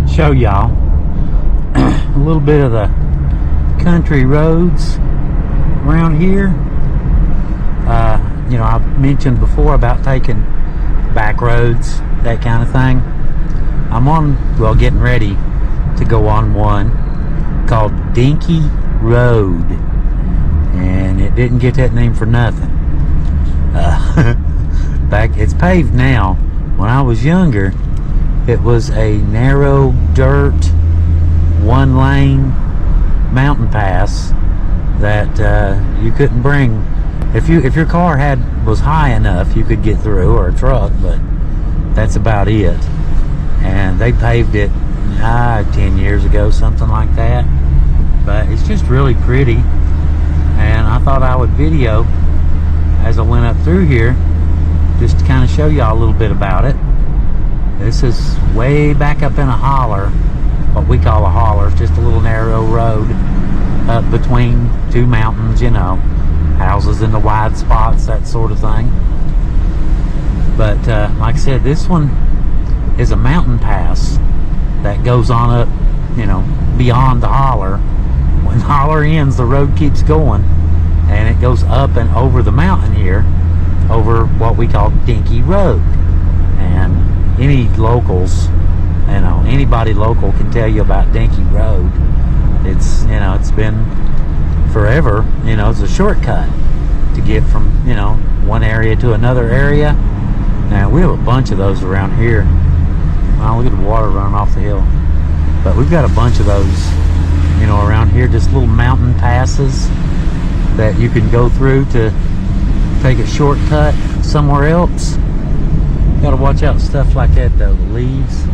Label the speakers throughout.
Speaker 1: thought I'd show y'all a little bit of the country roads around here. You know, I've mentioned before about taking back roads, that kind of thing. I'm on, well, getting ready to go on one called Dinky Road, and it didn't get that name for nothing. It's paved now. When I was younger, it was a narrow dirt, one lane mountain pass that you couldn't bring. If your car was high enough, you could get through, or a truck, but that's about it. And they paved it 10 years ago, something like that. But it's just really pretty, and I thought I would video as I went up through here, just to kind of show y'all a little bit about it. This is way back up in a holler, what we call a holler. It's just a little narrow road up between two mountains, you know, houses in the wide spots, that sort of thing. But like I said, this one is a mountain pass that goes on up, you know, beyond the holler. When the holler ends, the road keeps going, and it goes up and over the mountain here, over what we call Dinky Road. And any locals, you know, anybody local can tell you about Dinky Road. It's, you know, it's been forever. You know, it's a shortcut to get from, you know, one area to another area. Now, we have a bunch of those around here. Wow, look at the water running off the hill. But we've got a bunch of those, you know, around here, just little mountain passes that you can go through to take a shortcut somewhere else. You gotta watch out for stuff like that though. The leaves,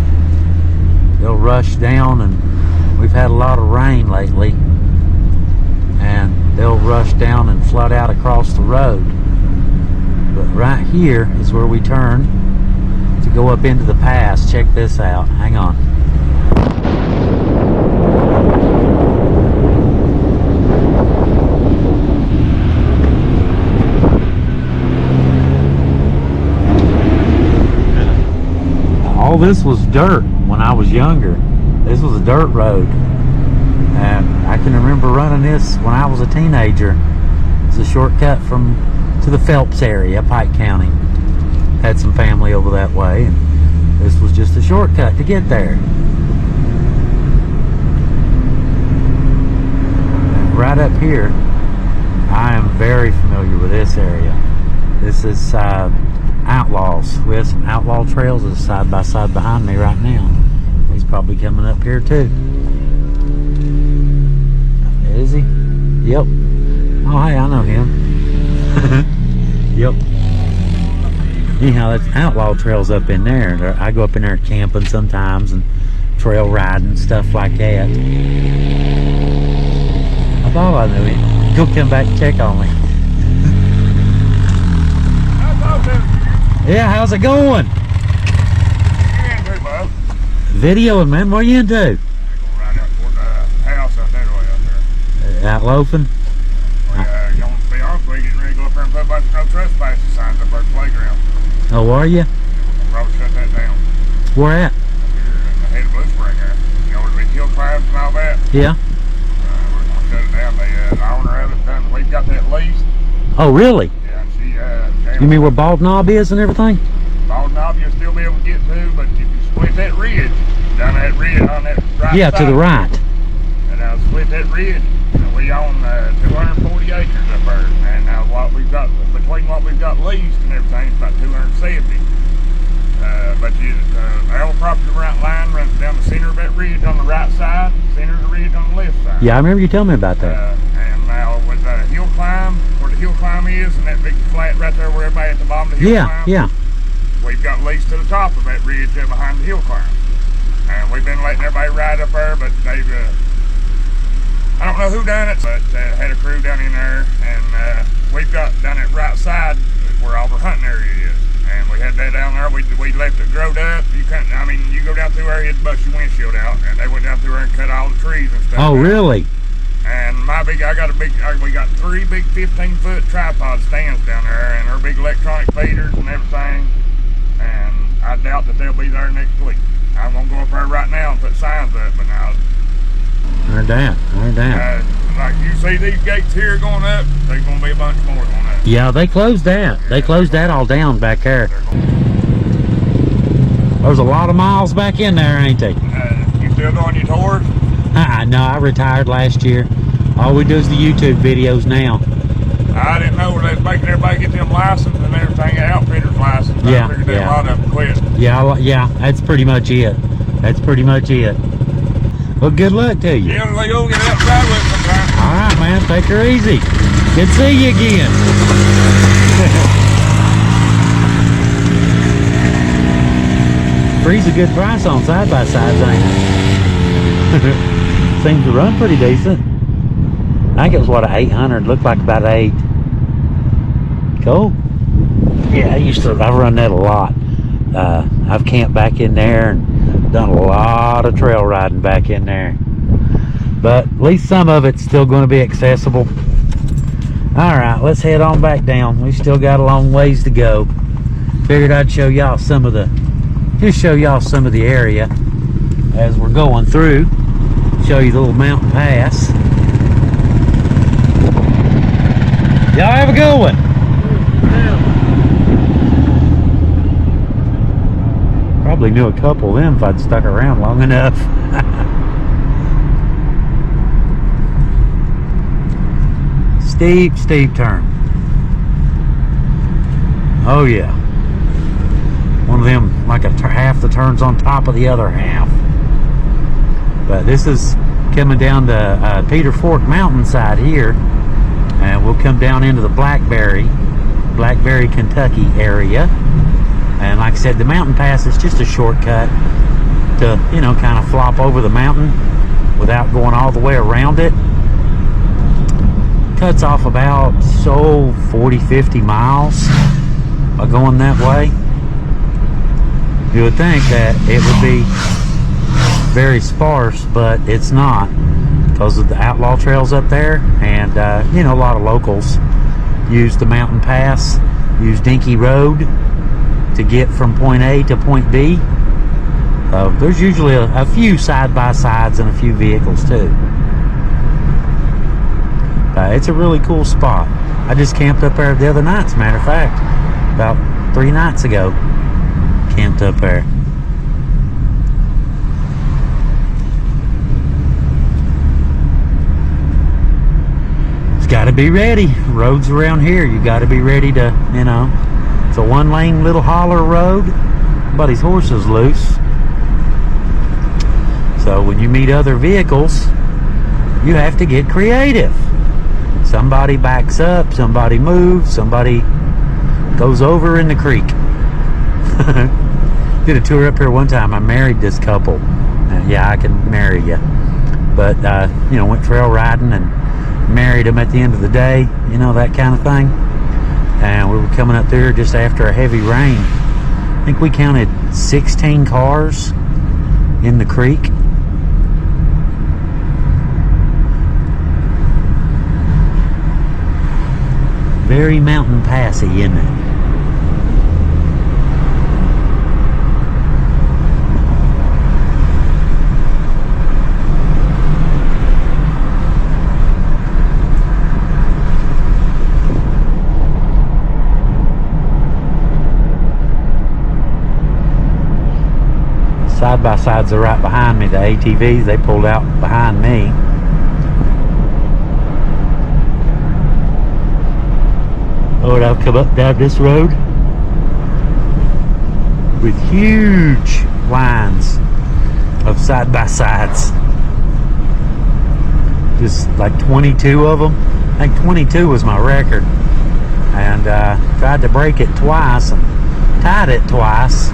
Speaker 1: they'll rush down, and we've had a lot of rain lately, and they'll rush down and flood out across the road. But right here is where we turn to go up into the pass. Check this out. Hang on. All this was dirt when I was younger. This was a dirt road, and I can remember running this when I was a teenager. It's a shortcut to the Phelps area, Pike County. Had some family over that way, and this was just a shortcut to get there. And right up here, I am very familiar with this area. This is Outlaws. We have some outlaw trails that's side by side behind me right now. He's probably coming up here too. Is he? Yep. Oh, hey, I know him. Yep. Anyhow, that's outlaw trails up in there. I go up in there camping sometimes and trail riding, stuff like that. I thought I knew him. He'll come back and check on me. Yeah, how's it going?
Speaker 2: What you into, bub?
Speaker 1: Videoing, man. What are you into?
Speaker 2: I'm going right out toward the house out there, way out there.
Speaker 1: Out loafing?
Speaker 2: You want to be honest with you, getting ready to go up there and put a bunch of no trespassing signs up at the playground.
Speaker 1: Oh, are you?
Speaker 2: We'll probably shut that down.
Speaker 1: Where at?
Speaker 2: Up here in the head of Blue Spring there. You know where the big hill climbs and all that?
Speaker 1: Yeah.
Speaker 2: We're going to shut it down. The owner of it done, we've got that leased.
Speaker 1: Oh, really?
Speaker 2: Yeah, and she
Speaker 1: You mean where Bald Knob is and everything?
Speaker 2: Bald Knob you'll still be able to get to, but if you split that ridge, down that ridge on that right
Speaker 1: Yeah,
Speaker 2: side,
Speaker 1: to the right.
Speaker 2: and I'll split that ridge. We own 240 acres up there, and what we've got between what we've got leased and everything is about 270. But our property line runs down the center of that ridge on the right side, center of the ridge on the left side.
Speaker 1: Yeah, I remember you telling me about that.
Speaker 2: And now with the hill climb, where the hill climb is, and that big flat right there where everybody at the bottom of the hill climb.
Speaker 1: Yeah.
Speaker 2: We've got leased to the top of that ridge there behind the hill climb. And we've been letting everybody ride up there, but they've, I don't know who done it, but had a crew down in there, and we've got down that right side where all the hunting area is. And we had that down there, we left it growed up. You couldn't, I mean, you go down through there, it'd bust your windshield out, and they went down through there and cut all the trees and stuff.
Speaker 1: Oh, really?
Speaker 2: And we got 3 big 15-foot tripod stands down there, and our big electronic feeders and everything. And I doubt that they'll be there next week. I'm gonna go up there right now and put signs up, but now.
Speaker 1: Heard that.
Speaker 2: Like you see these gates here going up, there's gonna be a bunch more going up.
Speaker 1: Yeah, they closed that. They closed that all down back there. There's a lot of miles back in there, ain't they?
Speaker 2: You still doing your tours?
Speaker 1: No, I retired last year. All we do is the YouTube videos now.
Speaker 2: I didn't know they was making everybody get them license and everything, outfitter's license.
Speaker 1: Yeah,
Speaker 2: I figured that
Speaker 1: yeah.
Speaker 2: a lot of them quit.
Speaker 1: Yeah, that's pretty much it. That's pretty much it. Well, good luck to you.
Speaker 2: Yeah, they go get outside with it sometimes.
Speaker 1: All right, man. Take her easy. Good to see you again. Three's a good price on side-by-sides, ain't it? Seems to run pretty decent. I think it was, what, an 800. Looked like about an 8. Cool. Yeah, I run that a lot. I've camped back in there and done a lot of trail riding back in there. But at least some of it's still going to be accessible. Alright, let's head on back down. We still got a long ways to go. Figured I'd show y'all some of the area as we're going through. Show you the little mountain pass. Y'all have a good one. Probably knew a couple of them if I'd stuck around long enough. Steep turn. Oh yeah. One of them, like half the turns on top of the other half. But this is coming down the Peter Fork mountainside here, and we'll come down into the Blackberry, Kentucky area. And like I said, the mountain pass is just a shortcut to, you know, kind of flop over the mountain without going all the way around it. Cuts off about 40-50 miles by going that way. You would think that it would be very sparse, but it's not, because of the outlaw trails up there. And you know, a lot of locals use the mountain pass, use Dinky Road to get from point A to point B. There's usually a few side-by-sides and a few vehicles too. It's a really cool spot. I just camped up there the other night, as a matter of fact. About 3 nights ago. Camped up there. It's got to be ready. Roads around here, you got to be ready to, you know. It's a 1-lane little holler road. Buddy's horse is loose. So when you meet other vehicles, you have to get creative. Somebody backs up, somebody moves, somebody goes over in the creek. Did a tour up here one time. I married this couple. Yeah, I can marry you. But, you know, went trail riding and married them at the end of the day, you know, that kind of thing. And we were coming up there just after a heavy rain. I think we counted 16 cars in the creek. Very mountain passy, isn't it? Side-by-sides are right behind me. The ATVs, they pulled out behind me. Oh, and I've come up down this road with huge lines of side-by-sides. Just like 22 of them. I think 22 was my record. And tried to break it twice and tied it twice.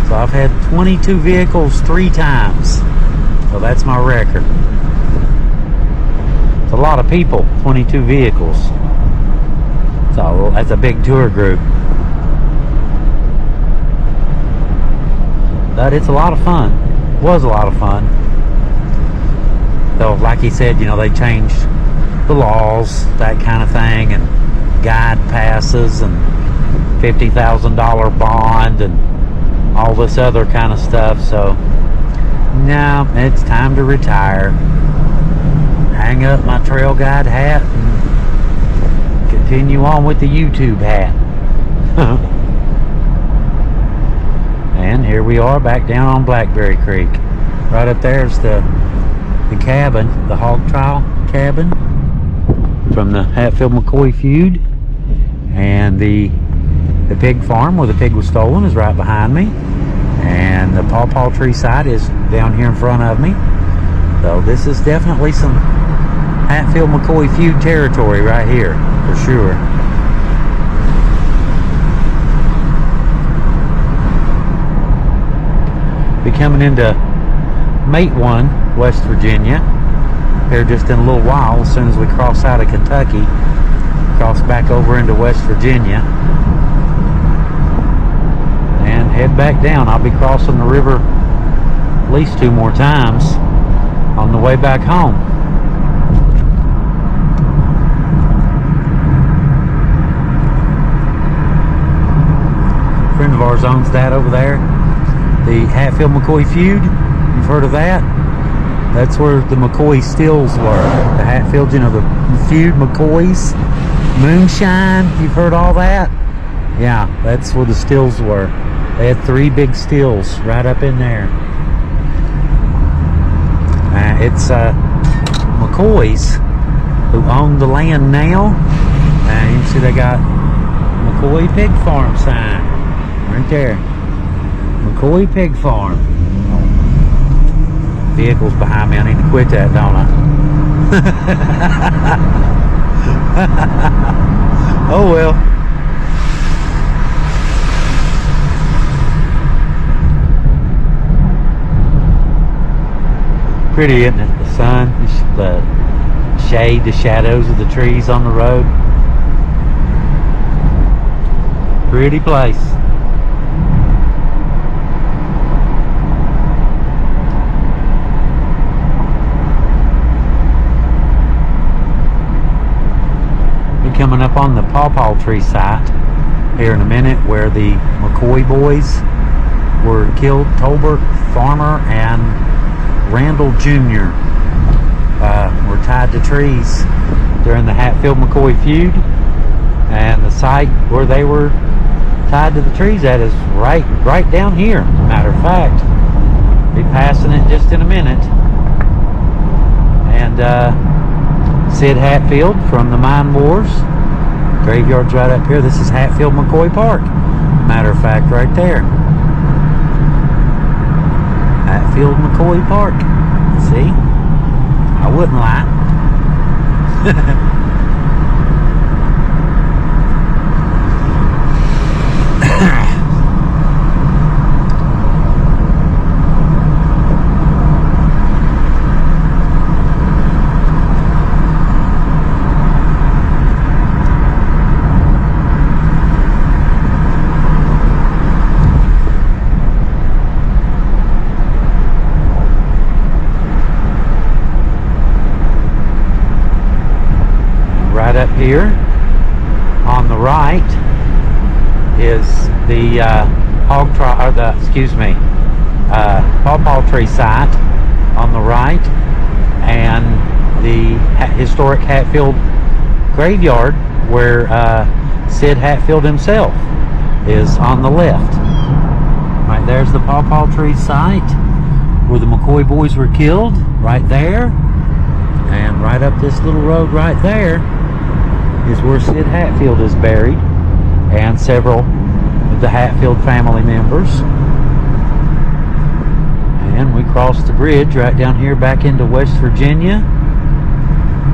Speaker 1: So I've had 22 vehicles 3 times. So that's my record. It's a lot of people, 22 vehicles. So that's a big tour group. But it's a lot of fun. It was a lot of fun. So like he said, you know, they changed the laws, that kind of thing, and guide passes and $50,000 bond and all this other kind of stuff. So now it's time to retire. Hang up my trail guide hat and continue on with the YouTube hat. And here we are back down on Blackberry Creek. Right up there's the cabin, the hog trial cabin from the Hatfield-McCoy feud. And the pig farm where the pig was stolen is right behind me. And the pawpaw tree site is down here in front of me. So this is definitely some Hatfield-McCoy feud territory right here, for sure. Be coming into Matewan, West Virginia, here just in a little while, as soon as we cross out of Kentucky, cross back over into West Virginia, and head back down. I'll be crossing the river at least 2 more times on the way back home. A friend of ours owns that over there, the Hatfield-McCoy feud. You've heard of that? That's where the McCoy stills were. The Hatfields, you know, the feud McCoys, moonshine. You've heard all that? Yeah, that's where the stills were. They had 3 big stills right up in there. It's McCoys who own the land now. And you see they got McCoy Pig Farm sign right there. McCoy Pig Farm. Vehicles behind me. I need to quit that, don't I? Oh well. Pretty, isn't it? The sun, the shade, the shadows of the trees on the road. Pretty place. Coming up on the pawpaw tree site here in a minute, where the McCoy boys were killed. Tolbert, Farmer, and Randall Jr. Were tied to trees during the Hatfield-McCoy feud, and the site where they were tied to the trees at is right down here. Matter of fact, be passing it just in a minute. And Sid Hatfield from the Mine Wars. Graveyard's right up here. This is Hatfield-McCoy Park. Matter of fact, right there. Hatfield-McCoy Park. See? I wouldn't lie. Up here on the right is the pawpaw tree site on the right, and the historic Hatfield graveyard where Sid Hatfield himself is on the left. Right there's the pawpaw tree site where the McCoy boys were killed, right there. And right up this little road right there is where Sid Hatfield is buried, and several of the Hatfield family members. And we crossed the bridge right down here back into West Virginia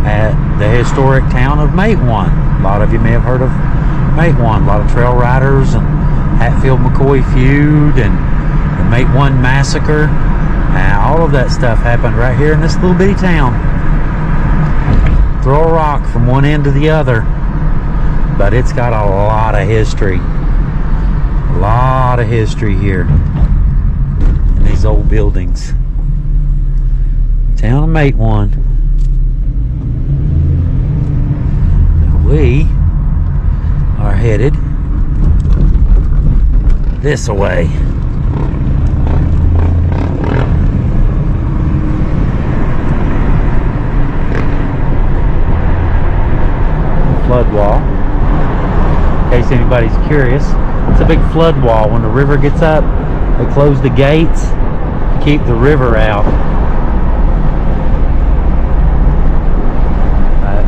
Speaker 1: at the historic town of Matewan. A lot of you may have heard of Matewan. A lot of trail riders and Hatfield-McCoy feud and the Matewan massacre. All of that stuff happened right here in this little bitty town. Throw a rock from one end to the other, but it's got a lot of history. A lot of history here in these old buildings. Town of Matewan. We are headed this way. flood wall. In case anybody's curious, it's a big flood wall. When the river gets up, they close the gates to keep the river out.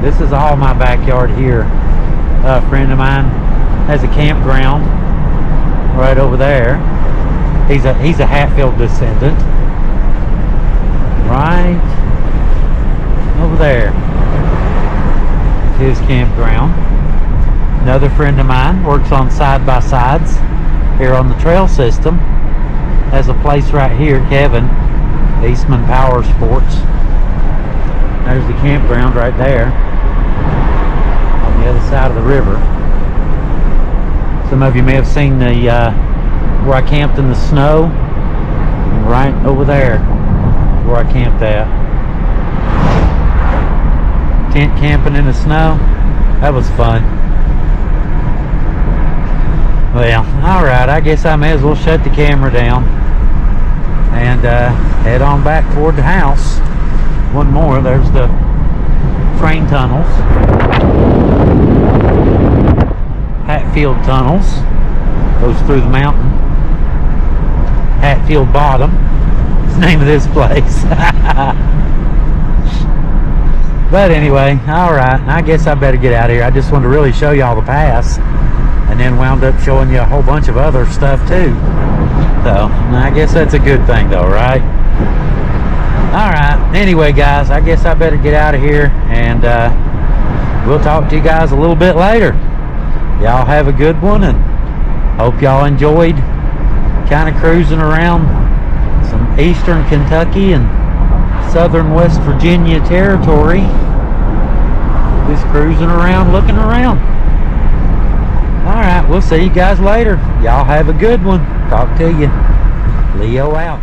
Speaker 1: This is all my backyard here. A friend of mine has a campground right over there. He's a Hatfield descendant. Right over there. His campground. Another friend of mine works on side-by-sides here on the trail system. Has a place right here, Kevin, Eastman Power Sports. There's the campground right there on the other side of the river. Some of you may have seen the where I camped in the snow. Right over there where I camped at. Tent camping in the snow. That was fun. Well, alright, I guess I may as well shut the camera down and head on back toward the house. One more, there's the train tunnels. Hatfield tunnels. Goes through the mountain. Hatfield Bottom is the name of this place. But anyway, alright, I guess I better get out of here. I just wanted to really show you all the pass, and then wound up showing you a whole bunch of other stuff too. So, I guess that's a good thing though, right? Alright, anyway guys, I guess I better get out of here, and we'll talk to you guys a little bit later. Y'all have a good one, and hope y'all enjoyed kind of cruising around some eastern Kentucky and southern West Virginia territory. Just cruising around, looking around. Alright, we'll see you guys later. Y'all have a good one. Talk to you. Leo out.